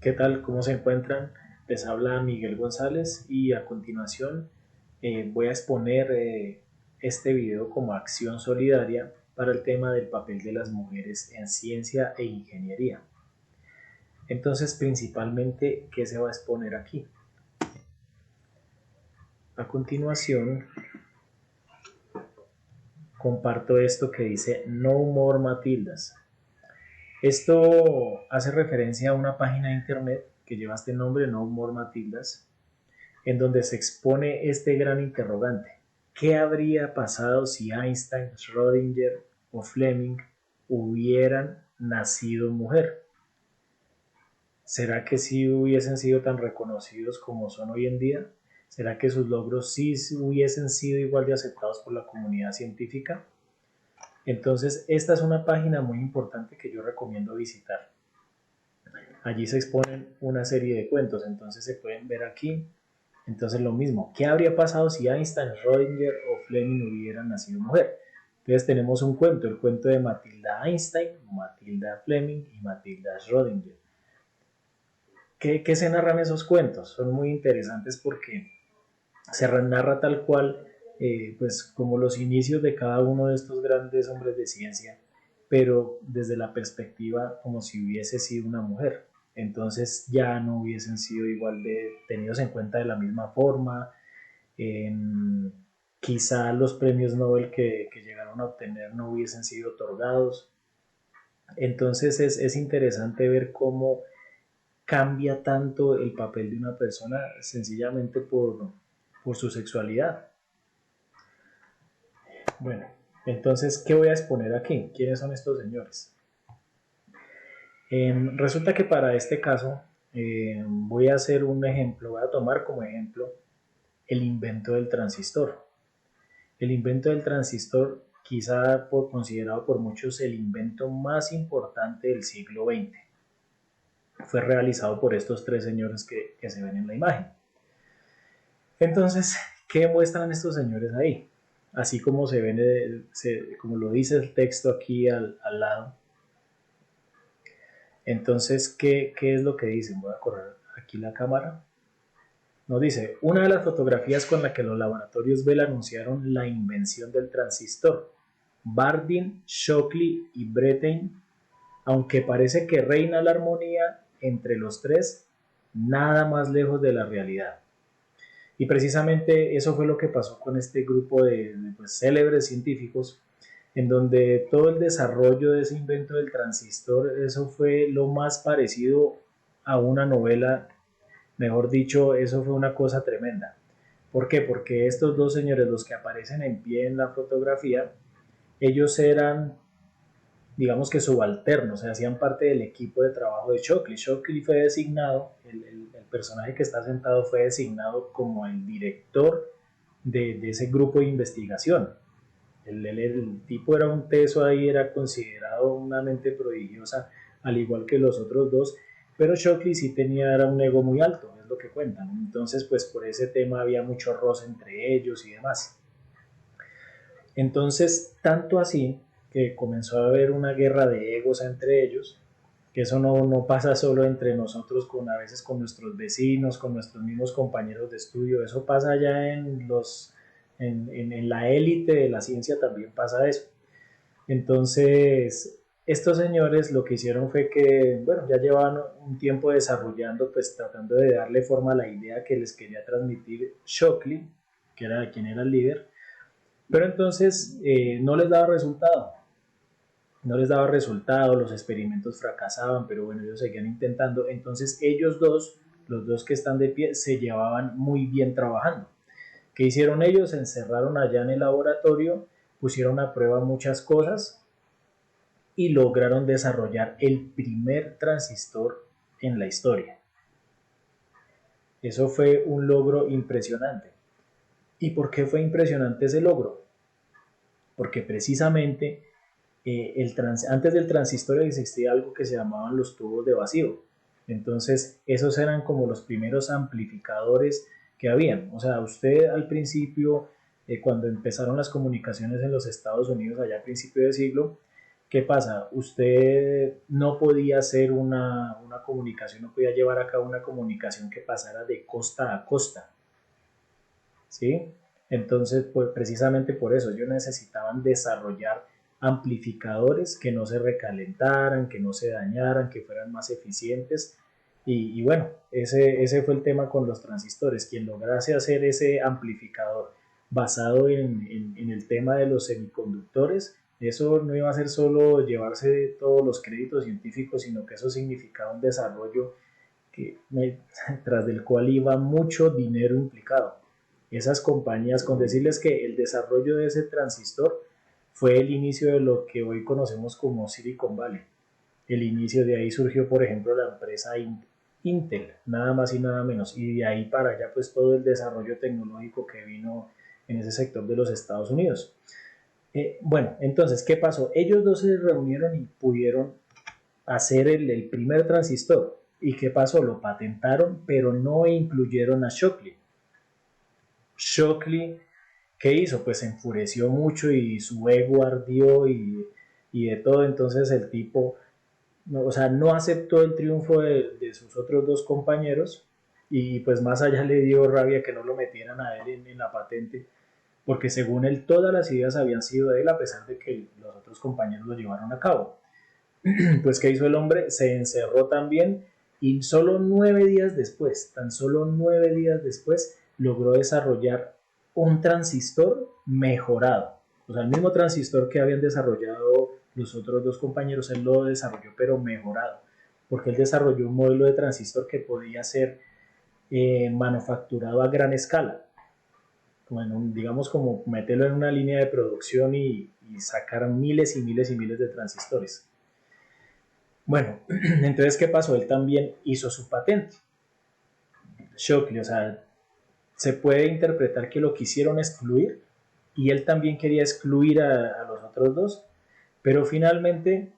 ¿Qué tal? ¿Cómo se encuentran? Les habla Miguel González y a continuación voy a exponer este video como acción solidaria para el tema del papel de las mujeres en ciencia e ingeniería. Entonces, principalmente, ¿qué se va a exponer aquí? A continuación, comparto esto que dice No More Matildas. Esto hace referencia a una página de internet que lleva este nombre, No More Matildas, en donde se expone este gran interrogante. ¿Qué habría pasado si Einstein, Schrödinger o Fleming hubieran nacido mujer? ¿Será que sí hubiesen sido tan reconocidos como son hoy en día? ¿Será que sus logros sí hubiesen sido igual de aceptados por la comunidad científica? Entonces, esta es una página muy importante que yo recomiendo visitar. Allí se exponen una serie de cuentos, entonces se pueden ver aquí. Entonces lo mismo, ¿qué habría pasado si Einstein, Schrödinger o Fleming hubieran nacido mujer? Entonces tenemos un cuento, el cuento de Matilda Einstein, Matilda Fleming y Matilda Schrödinger. ¿Qué se narran esos cuentos? Son muy interesantes porque se narra tal cual, pues como los inicios de cada uno de estos grandes hombres de ciencia, pero desde la perspectiva como si hubiese sido una mujer. Entonces ya no hubiesen sido igual de tenidos en cuenta de la misma forma. Eh, Quizá los premios Nobel que llegaron a obtener no hubiesen sido otorgados. Entonces es interesante ver cómo cambia tanto el papel de una persona sencillamente por su sexualidad. Bueno, entonces, ¿qué voy a exponer aquí? ¿Quiénes son estos señores? Resulta que para este caso voy a hacer un ejemplo, voy a tomar como ejemplo el invento del transistor. El invento del transistor, quizá considerado por muchos el invento más importante del siglo XX, fue realizado por estos tres señores que se ven en la imagen. Entonces, ¿qué muestran estos señores ahí? Así como se ven, como lo dice el texto aquí al lado. Entonces, ¿qué es lo que dicen? Voy a correr aquí la cámara. Nos dice, una de las fotografías con la que los laboratorios Bell anunciaron la invención del transistor. Bardeen, Shockley y Brettain, aunque parece que reina la armonía entre los tres, nada más lejos de la realidad. Y precisamente eso fue lo que pasó con este grupo de pues, célebres científicos, en donde todo el desarrollo de ese invento del transistor, eso fue lo más parecido a una novela, mejor dicho, eso fue una cosa tremenda. ¿Por qué? Porque estos dos señores, los que aparecen en pie en la fotografía, ellos eran, digamos que subalternos, o sea, hacían parte del equipo de trabajo de Shockley. Shockley fue designado, el personaje que está sentado fue designado como el director de ese grupo de investigación. El tipo era un teso ahí, era considerado una mente prodigiosa, al igual que los otros dos, pero Shockley sí tenía era un ego muy alto, es lo que cuentan. Entonces, pues por ese tema había mucho roce entre ellos y demás. Entonces, tanto así que comenzó a haber una guerra de egos entre ellos, que eso no pasa solo entre nosotros, a veces con nuestros vecinos, con nuestros mismos compañeros de estudio, eso pasa ya en la élite de la ciencia también pasa eso. Entonces, estos señores lo que hicieron fue que, bueno, ya llevaban un tiempo desarrollando, pues tratando de darle forma a la idea que les quería transmitir Shockley, que era quien era el líder, pero entonces no les daba resultado, no les daba resultado, los experimentos fracasaban, pero bueno, ellos seguían intentando. Entonces ellos dos, los dos que están de pie, se llevaban muy bien trabajando. ¿Qué hicieron ellos? Se encerraron allá en el laboratorio, pusieron a prueba muchas cosas y lograron desarrollar el primer transistor en la historia. Eso fue un logro impresionante. ¿Y por qué fue impresionante ese logro? Porque precisamente antes del transistor existía algo que se llamaban los tubos de vacío. Entonces, esos eran como los primeros amplificadores que habían. O sea, usted al principio, cuando empezaron las comunicaciones en los Estados Unidos, allá a principio de siglo, ¿Qué pasa? Usted no podía hacer una comunicación, no podía llevar a cabo una comunicación que pasara de costa a costa, ¿sí? Entonces, pues precisamente por eso ellos necesitaban desarrollar amplificadores que no se recalentaran, que no se dañaran, que fueran más eficientes. Y bueno, ese fue el tema con los transistores. Quien lograse hacer ese amplificador basado en el tema de los semiconductores, eso no iba a ser solo llevarse todos los créditos científicos, sino que eso significaba un desarrollo que, tras del cual iba mucho dinero implicado. Esas compañías, con decirles que el desarrollo de ese transistor fue el inicio de lo que hoy conocemos como Silicon Valley. El inicio de ahí surgió, por ejemplo, la empresa Intel, nada más y nada menos, y de ahí para allá pues todo el desarrollo tecnológico que vino en ese sector de los Estados Unidos. Bueno, entonces, ¿qué pasó? Ellos dos se reunieron y pudieron hacer el primer transistor. ¿Y qué pasó? Lo patentaron, pero no incluyeron a Shockley. Shockley, ¿qué hizo? Pues se enfureció mucho y su ego ardió y de todo. Entonces el tipo, no, o sea, no aceptó el triunfo de sus otros dos compañeros y pues más allá le dio rabia que no lo metieran a él en la patente, porque según él todas las ideas habían sido de él a pesar de que los otros compañeros lo llevaron a cabo. Pues ¿qué hizo el hombre? Se encerró también y solo 9 días después, tan solo 9 días después, logró desarrollar un transistor mejorado. O sea, el mismo transistor que habían desarrollado los otros dos compañeros, él lo desarrolló pero mejorado, porque él desarrolló un modelo de transistor que podía ser manufacturado a gran escala. Bueno, digamos como meterlo en una línea de producción y sacar miles y miles y miles de transistores. Bueno, entonces, ¿qué pasó? Él también hizo su patente. Shockley, o sea, se puede interpretar que lo quisieron excluir y él también quería excluir a los otros dos, pero finalmente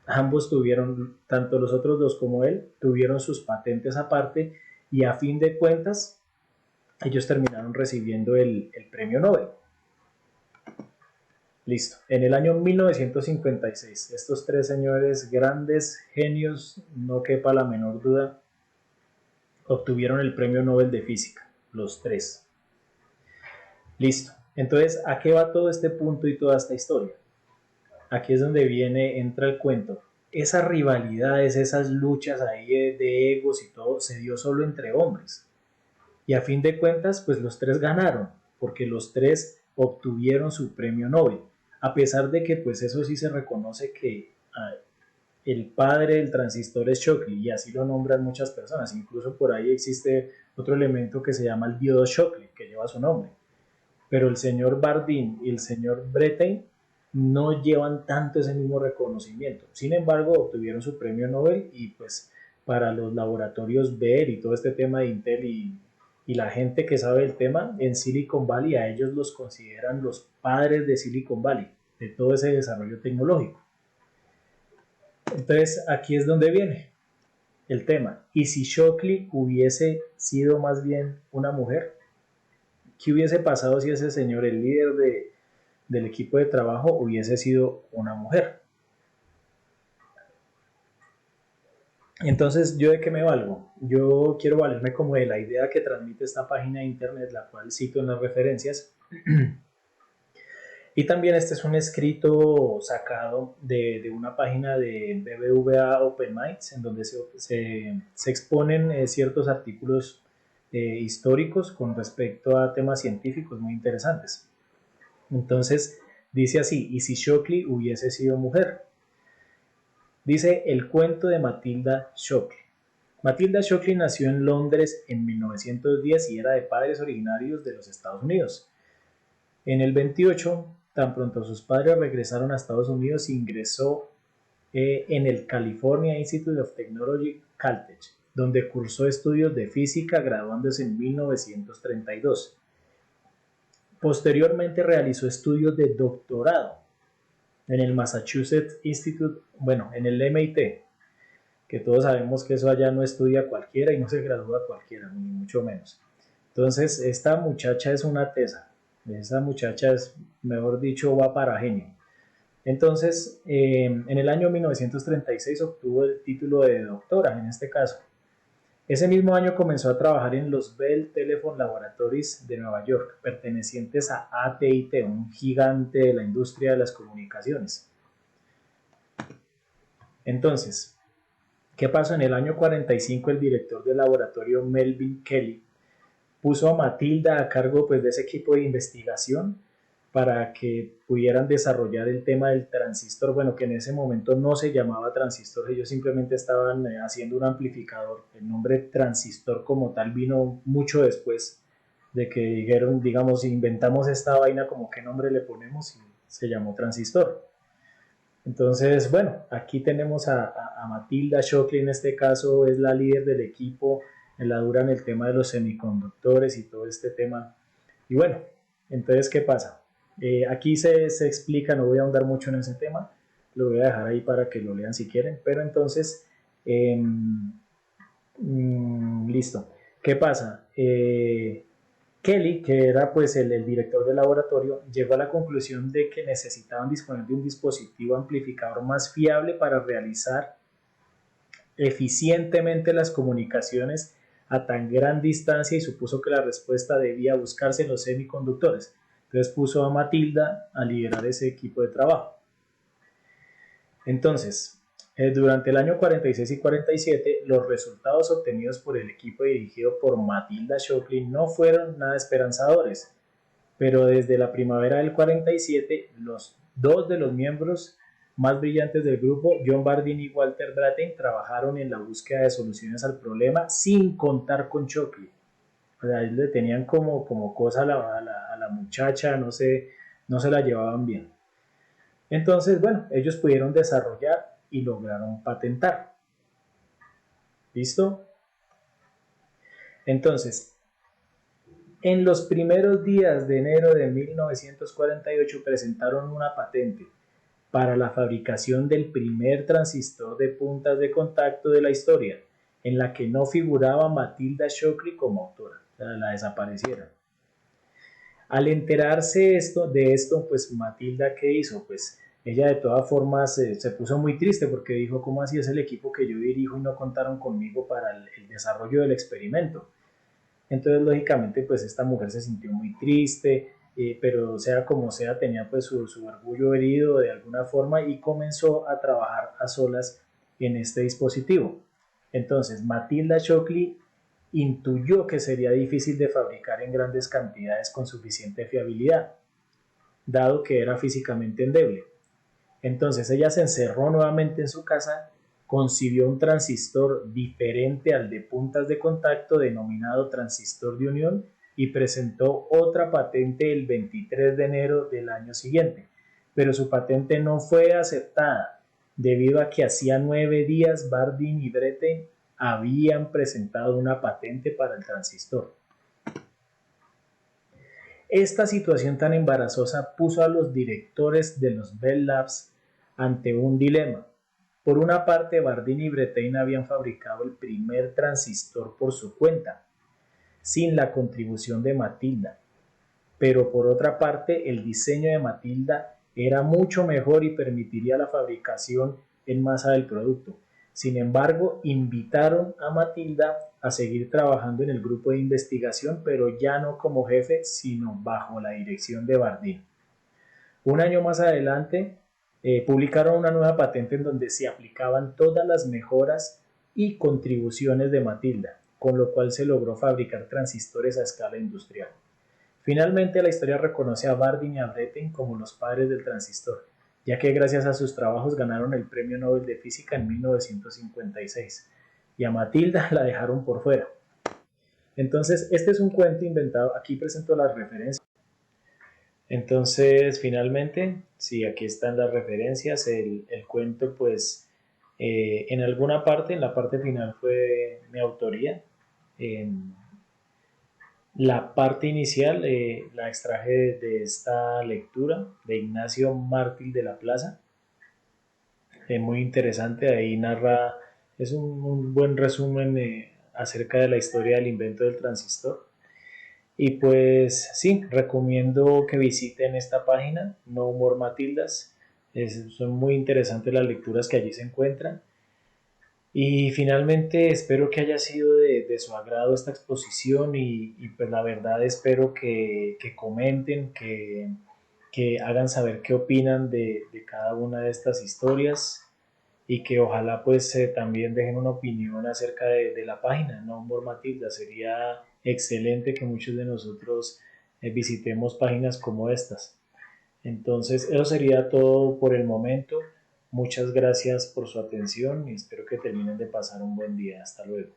ambos tuvieron, tanto los otros dos como él, tuvieron sus patentes aparte y a fin de cuentas ellos terminaron recibiendo el premio Nobel. Listo. En el año 1956, estos tres señores, grandes genios, no quepa la menor duda, obtuvieron el premio Nobel de Física, los tres. Listo. Entonces, ¿a qué va todo este punto y toda esta historia? Aquí es donde entra el cuento. Esas rivalidades, esas luchas ahí de egos y todo, se dio solo entre hombres. Y a fin de cuentas, pues los tres ganaron, porque los tres obtuvieron su premio Nobel. A pesar de que, pues eso sí se reconoce que el padre del transistor es Shockley, y así lo nombran muchas personas. Incluso por ahí existe otro elemento que se llama el diodo Shockley, que lleva su nombre. Pero el señor Bardeen y el señor Brettain no llevan tanto ese mismo reconocimiento. Sin embargo, obtuvieron su premio Nobel y pues para los laboratorios Ver y todo este tema de Intel y la gente que sabe el tema en Silicon Valley, a ellos los consideran los padres de Silicon Valley, de todo ese desarrollo tecnológico. Entonces, aquí es donde viene el tema. ¿Y si Shockley hubiese sido más bien una mujer? ¿Qué hubiese pasado si ese señor, el líder del equipo de trabajo, hubiese sido una mujer? Entonces, ¿yo de qué me valgo? Yo quiero valerme como de la idea que transmite esta página de internet, la cual cito en las referencias. Y también este es un escrito sacado de una página de BBVA Open Minds, en donde se exponen ciertos artículos históricos con respecto a temas científicos muy interesantes. Entonces, dice así: ¿y si Shockley hubiese sido mujer? Dice el cuento de Matilda Shockley. Matilda Shockley nació en Londres en 1910 y era de padres originarios de los Estados Unidos. En el 28, tan pronto sus padres regresaron a Estados Unidos, ingresó en el California Institute of Technology, Caltech, donde cursó estudios de física, graduándose en 1932. Posteriormente realizó estudios de doctorado en el Massachusetts Institute, bueno, en el MIT, que todos sabemos que eso allá no estudia cualquiera y no se gradúa cualquiera, ni mucho menos. Entonces, esta muchacha es una tesa. Esa muchacha es, mejor dicho, va para genio. Entonces, en el año 1936 obtuvo el título de doctora en este caso. Ese mismo año comenzó a trabajar en los Bell Telephone Laboratories de Nueva York, pertenecientes a AT&T, un gigante de la industria de las comunicaciones. Entonces, ¿qué pasó? En el año 45 el director del laboratorio Melvin Kelly puso a Matilda a cargo pues, de ese equipo de investigación para que pudieran desarrollar el tema del transistor, bueno, que en ese momento no se llamaba transistor, ellos simplemente estaban haciendo un amplificador. El nombre transistor como tal vino mucho después de que dijeron, digamos, si inventamos esta vaina, como qué nombre le ponemos, y se llamó transistor. Entonces, bueno, aquí tenemos a Matilda Shockley, en este caso es la líder del equipo, la dura en el tema de los semiconductores y todo este tema. Y bueno, entonces, ¿qué pasa? Aquí se explica, no voy a ahondar mucho en ese tema, lo voy a dejar ahí para que lo lean si quieren, pero entonces, listo. ¿Qué pasa? Kelly, que era pues el director del laboratorio, llegó a la conclusión de que necesitaban disponer de un dispositivo amplificador más fiable para realizar eficientemente las comunicaciones a tan gran distancia y supuso que la respuesta debía buscarse en los semiconductores. Entonces puso a Matilda a liderar ese equipo de trabajo. Entonces, durante el año 46 y 47, los resultados obtenidos por el equipo dirigido por Matilda Shockley no fueron nada esperanzadores, pero desde la primavera del 47, los dos de los miembros más brillantes del grupo, John Bardeen y Walter Brattain, trabajaron en la búsqueda de soluciones al problema sin contar con Shockley. O sea, ellos le tenían como cosa a la muchacha, no se la llevaban bien. Entonces, bueno, ellos pudieron desarrollar y lograron patentar. ¿Listo? Entonces, en los primeros días de enero de 1948 presentaron una patente para la fabricación del primer transistor de puntas de contacto de la historia, en la que no figuraba Matilda Shockley como autora, o sea, la desaparecieron. Al enterarse de esto, pues Matilda, ¿qué hizo? Pues ella de todas formas se puso muy triste porque dijo, ¿cómo así es el equipo que yo dirijo y no contaron conmigo para el desarrollo del experimento? Entonces, lógicamente, pues esta mujer se sintió muy triste, pero sea como sea, tenía pues su orgullo herido de alguna forma y comenzó a trabajar a solas en este dispositivo. Entonces, Matilda Shockley intuyó que sería difícil de fabricar en grandes cantidades con suficiente fiabilidad, dado que era físicamente endeble. Entonces ella se encerró nuevamente en su casa, concibió un transistor diferente al de puntas de contacto denominado transistor de unión y presentó otra patente el 23 de enero del año siguiente, pero su patente no fue aceptada debido a que hacía 9 días Bardeen y Brattain habían presentado una patente para el transistor. Esta situación tan embarazosa puso a los directores de los Bell Labs ante un dilema. Por una parte, Bardeen y Brattain habían fabricado el primer transistor por su cuenta, sin la contribución de Matilda, pero por otra parte, el diseño de Matilda era mucho mejor y permitiría la fabricación en masa del producto. Sin embargo, invitaron a Matilda a seguir trabajando en el grupo de investigación, pero ya no como jefe, sino bajo la dirección de Bardeen. Un año más adelante, publicaron una nueva patente en donde se aplicaban todas las mejoras y contribuciones de Matilda, con lo cual se logró fabricar transistores a escala industrial. Finalmente, la historia reconoce a Bardeen y a Brattain como los padres del transistor, ya que gracias a sus trabajos ganaron el Premio Nobel de Física en 1956, y a Matilda la dejaron por fuera. Entonces, este es un cuento inventado, aquí presento las referencias. Entonces, finalmente, sí, aquí están las referencias, el cuento pues en alguna parte, en la parte final fue mi autoría. La parte inicial la extraje de esta lectura de Ignacio Mártir de la Plaza. Muy interesante, ahí narra, es un buen resumen acerca de la historia del invento del transistor. Y pues sí, recomiendo que visiten esta página, No More Matildas. Son muy interesantes las lecturas que allí se encuentran. Y finalmente espero que haya sido de su agrado esta exposición y pues la verdad espero que comenten, que hagan saber qué opinan de cada una de estas historias y que ojalá pues también dejen una opinión acerca de la página, No More Matilda. Sería excelente que muchos de nosotros visitemos páginas como estas. Entonces, eso sería todo por el momento. Muchas gracias por su atención y espero que terminen de pasar un buen día. Hasta luego.